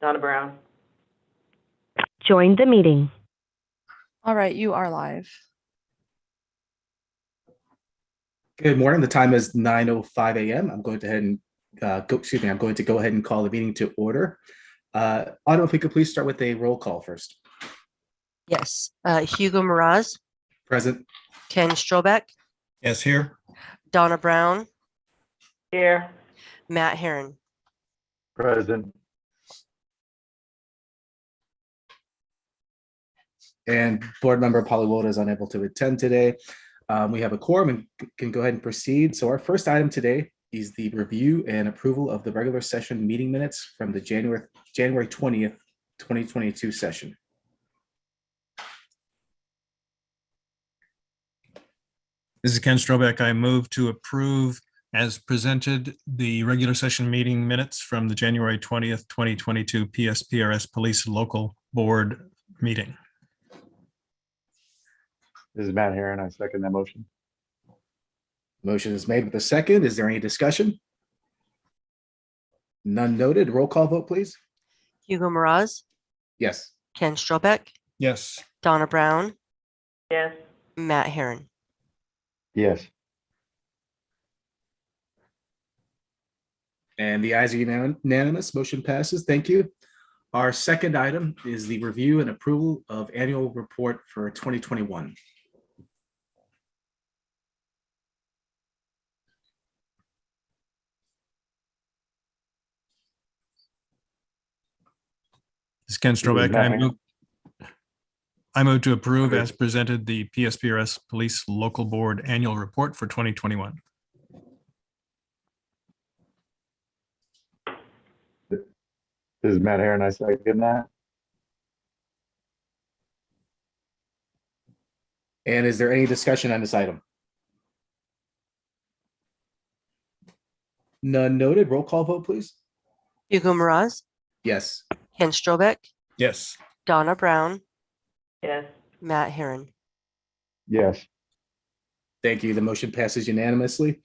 Donna Brown. Join the meeting. All right, you are live. Good morning. The time is 9:05 a.m. I'm going to go ahead and call the meeting to order. Autumn, if we could please start with a roll call first. Yes. Hugo Meraz, Present. Ken Strobeck, Yes, here. Donna Brown, Here. Matt Herron. Present. And board member Polly Woda is unable to attend today. We have a quorum and can go ahead and proceed. So our first item today is the review and approval of the regular session meeting minutes from the January 20th, 2022 session. This is Ken Strobeck. I move to approve as presented the regular session meeting minutes from the January 20th, 2022 Psprs Police Local Board meeting. This is Matt Herron. I second that motion. Motion is made with a second. Is there any discussion? None noted. Roll call vote, please. Hugo Meraz, Yes. Ken Strobeck, Yes. Donna Brown, Yes. Matt Herron. Yes. And the ayes are unanimous. Motion passes. Thank you. Our second item is the review and approval of annual report for 2021. This is Ken Strobeck. I move to approve as presented the Psprs Police Local Board Annual Report for 2021. This is Matt Herron. I second that. And is there any discussion on this item? None noted. Roll call vote, please. Hugo Meraz, Yes. Ken Strobeck, Yes. Donna Brown, Yes. Matt Herron. Yes. Thank you. The motion passes unanimously.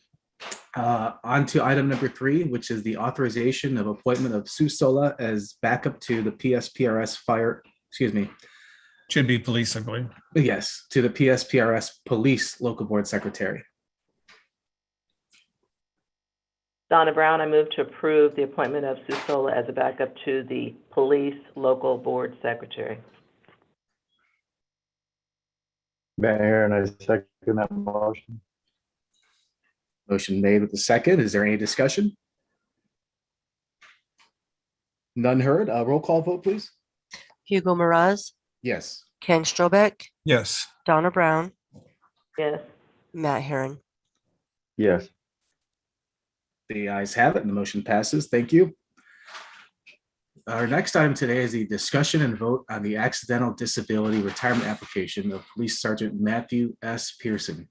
On to item number 3, which is the authorization of appointment of Sue Sola as backup to the Psprs Should be police, I believe. Yes, to the Psprs Police Local Board Secretary. Donna Brown, I move to approve the appointment of Sue Sola as a backup to the Police Local Board Secretary. Matt Herron. I second that motion. Motion made with the second. Is there any discussion? None heard. Roll call vote, please. Hugo Meraz, Yes. Ken Strobeck, Yes. Donna Brown, Yes. Matt Herron. Yes. The ayes have it and the motion passes. Thank you. Our next item today is the discussion and vote on the accidental disability retirement application of Police Sergeant Matthew S. Pearson.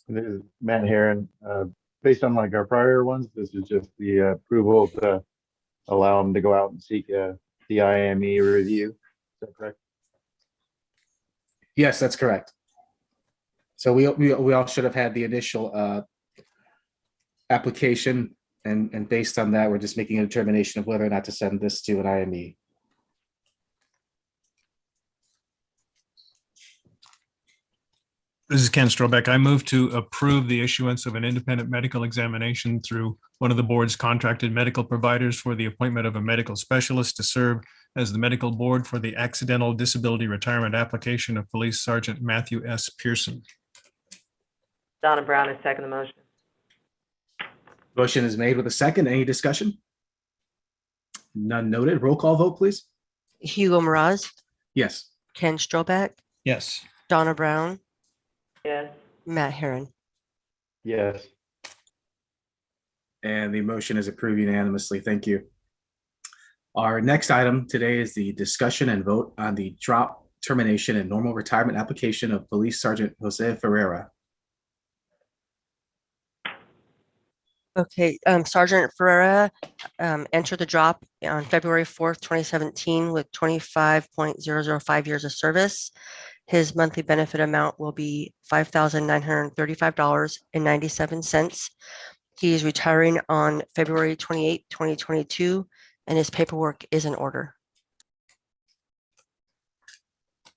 This is Matt Herron. Based on like our prior ones, this is just the approval to allow them to go out and seek the IME review. Is that correct? Yes, that's correct. So we all should have had the initial application, and based on that, we're just making a determination of whether or not to send this to an IME. This is Ken Strobeck. I move to approve the issuance of an independent medical examination through one of the board's contracted medical providers for the appointment of a medical specialist to serve as the medical board for the accidental disability retirement application of Police Sergeant Matthew S. Pearson. Donna Brown, I second the motion. Motion is made with a second. Any discussion? None noted. Roll call vote, please. Hugo Meraz, Yes. Ken Strobeck, Yes. Donna Brown, Yes. Matt Herron. Yes. And the motion is approved unanimously. Thank you. Our next item today is the discussion and vote on the drop, termination, and normal retirement application of Police Sergeant Jose Ferreira. Okay, Sergeant Ferreira entered the drop on February 4th, 2017 with 25.005 years of service. His monthly benefit amount will be $5,935.97. He is retiring on February 28th, 2022, and his paperwork is in order.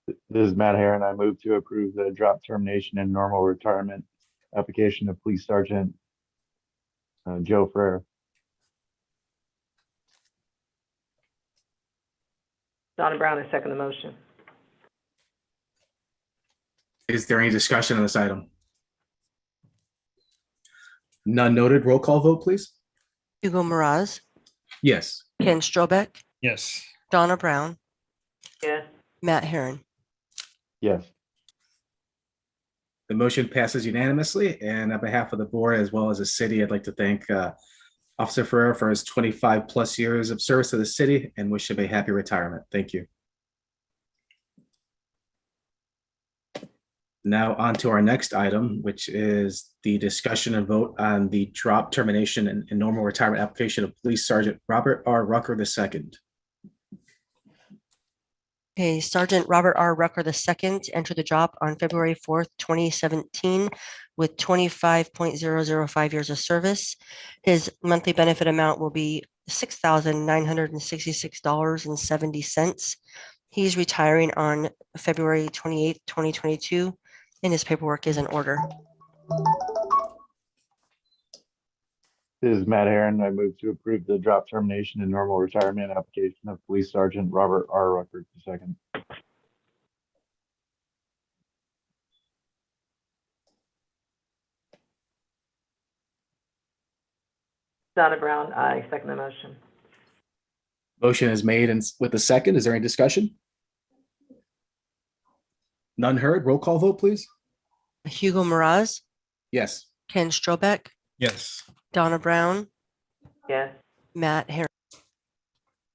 This is Matt Herron. I move to approve the drop termination and normal retirement application of Police Sergeant Joe Ferreira. Donna Brown, I second the motion. Is there any discussion on this item? None noted. Roll call vote, please. Hugo Meraz, Yes. Ken Strobeck, Yes. Donna Brown, Yes. Matt Herron. Yes. The motion passes unanimously, and on behalf of the board as well as the city, I'd like to thank Officer Ferreira for his 25 plus years of service to the city and wish him a happy retirement. Thank you. Now on to our next item, which is the discussion and vote on the drop termination and normal retirement application of Police Sergeant Robert R. Rucker II. Okay, Sergeant Robert R. Rucker II entered the drop on February 4th, 2017 with 25.005 years of service. His monthly benefit amount will be $6,966.70. He's retiring on February 28th, 2022, and his paperwork is in order. This is Matt Herron. I move to approve the drop termination and normal retirement application of Police Sergeant Robert R. Rucker II. Donna Brown, I second the motion. Motion is made and with a second. Is there any discussion? None heard. Roll call vote, please. Hugo Meraz, Yes. Ken Strobeck, Yes. Donna Brown, Yes. Matt Herron.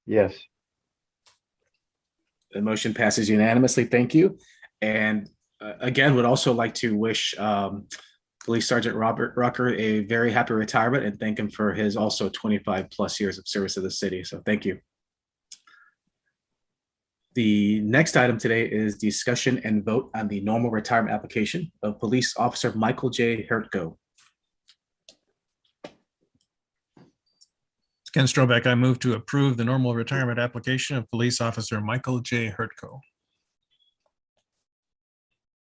Yes. The motion passes unanimously. Thank you. And again, would also like to wish Police Sergeant Robert Rucker a very happy retirement and thank him for his also 25 plus years of service to the city. So thank you. The next item today is discussion and vote on the normal retirement application of Police Officer Michael J. Hertko. Ken Strobeck, I move to approve the normal retirement application of Police Officer Michael J. Hertko.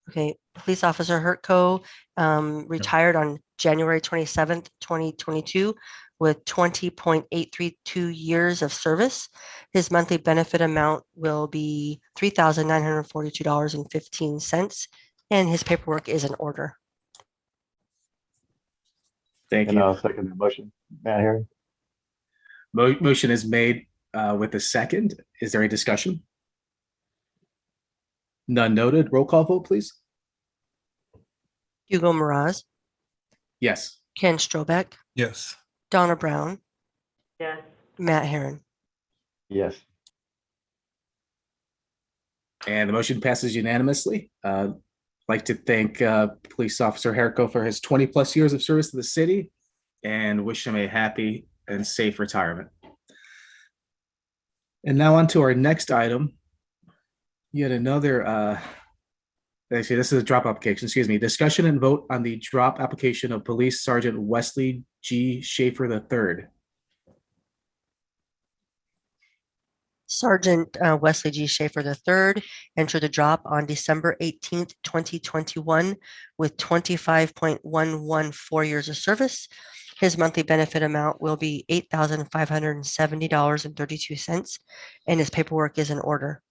Okay, Police Officer Hertko retired on January 27th, 2022 with 20.832 years of service. His monthly benefit amount will be $3,942.15, and his paperwork is in order. Thank And you. I'll second the motion. Matt Herron. Motion is made with a second. Is there any discussion? None noted. Roll call vote, please. Hugo Meraz, Yes. Ken Strobeck, Yes. Donna Brown, Yes. Matt Herron. Yes. And the motion passes unanimously. I'd like to thank Police Officer Hertko for his 20 plus years of service to the city and wish him a happy and safe retirement. And now on to our next item. Yet another, actually, this is a drop application, excuse me. Discussion and vote on the drop application of Police Sergeant Wesley G. Shaffer III. Sergeant Wesley G. Shaffer III entered the drop on December 18th, 2021 with 25.114 years of service. His monthly benefit amount will be $8,570.32, and his paperwork is in order.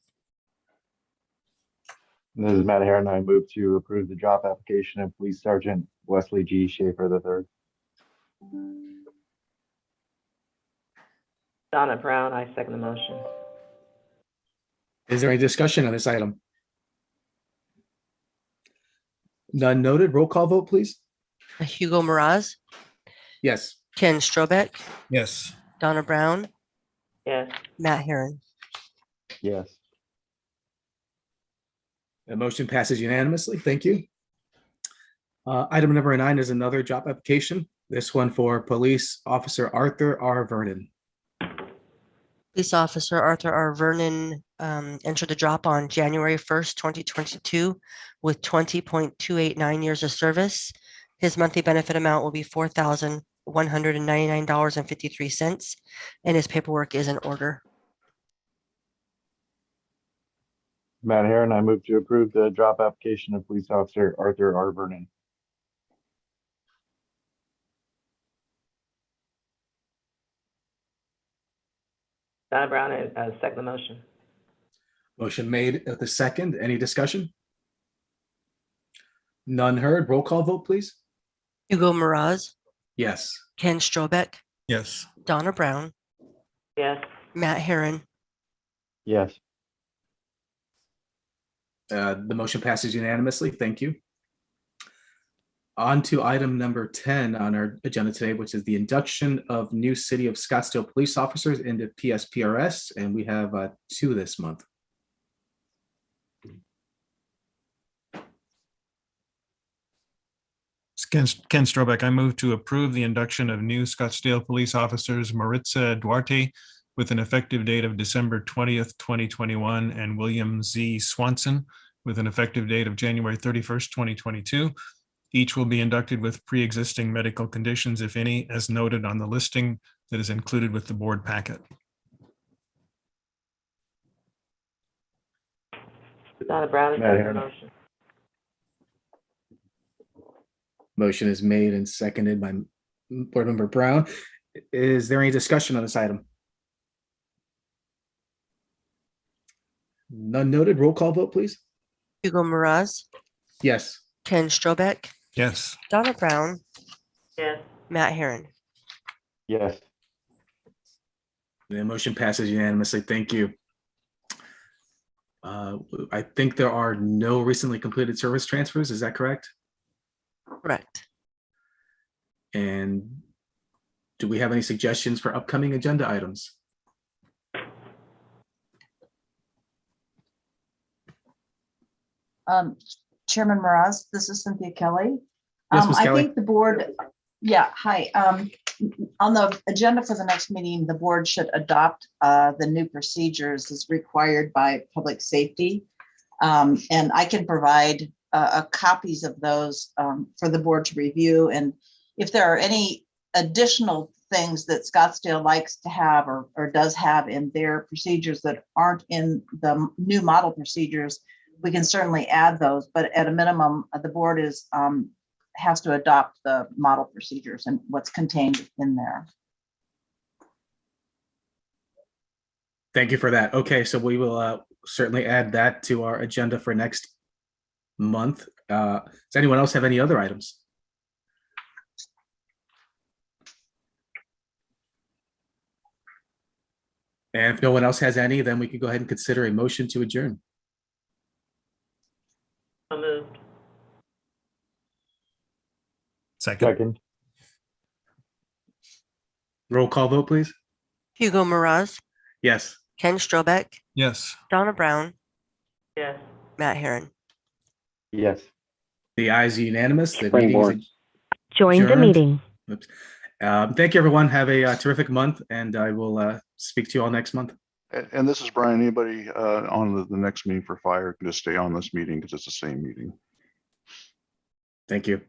This is Matt Herron. I move to approve the drop application of Police Sergeant Wesley G. Shaffer III. Donna Brown, I second the motion. Is there any discussion on this item? None noted. Roll call vote, please. Hugo Meraz, Yes. Ken Strobeck, Yes. Donna Brown, Yes. Matt Herron. Yes. The motion passes unanimously. Thank you. Item number 9 is another drop application. This one for Police Officer Arthur R. Vernon. Police Officer Arthur R. Vernon entered the drop on January 1st, 2022 with 20.289 years of service. His monthly benefit amount will be $4,199.53, and his paperwork is in order. Matt Herron, I move to approve the drop application of police officer Arthur R. Vernon. Donna Brown, I second the motion. Motion made with the second. Any discussion? None heard. Roll call vote, please. Hugo Meraz, Yes. Ken Strobeck, Yes. Donna Brown, Yes. Matt Herron, Yes. The motion passes unanimously. Thank you. On to item number 10 on our agenda today, which is the induction of new City of Scottsdale police officers into Psprs, and we have 2 this month. Ken Strobeck, I move to approve the induction of new Scottsdale police officers Maritza Duarte with an effective date of December 20th, 2021, and William Z. Swanson with an effective date of January 31st, 2022. Each will be inducted with pre-existing medical conditions, if any, as noted on the listing that is included with the board packet. Donna Brown, I Matt second the Herron. motion. Motion is made and seconded by Board Member Brown. Is there any discussion on this item? None noted. Roll call vote, please. Hugo Meraz, Yes. Ken Strobeck, Yes. Donna Brown, Yes. Matt Herron. Yes. The motion passes unanimously. Thank you. I think there are no recently completed service transfers. Is that correct? Correct. And do we have any suggestions for upcoming agenda items? Chairman Mraz, this is Cynthia Kelly. Yes, Ms. I Kelly. think the board, hi. On the agenda for the next meeting, the board should adopt the new procedures as required by public safety. And I can provide copies of those for the board to review. And if there are any additional things that Scottsdale likes to have or does have in their procedures that aren't in the new model procedures, we can certainly add those, but at a minimum, the board has to adopt the model procedures and what's contained in there. Thank you for that. Okay, so we will certainly add that to our agenda for next month. Does anyone else have any other items? And if no one else has any, then we can go ahead and consider a motion to adjourn. So moved. Second. Second. Roll call vote, please. Hugo Meraz, Yes. Ken Strobeck, Yes. Donna Brown, Yes. Matt Herron. Yes. The ayes are unanimous. The meeting is Join the adjourned. meeting. Oops. Thank you, everyone. Have a terrific month, and I will speak to you all next month. And this is Brian. Anybody on the next meeting for fire can just stay on this meeting because it's the same meeting. Thank you.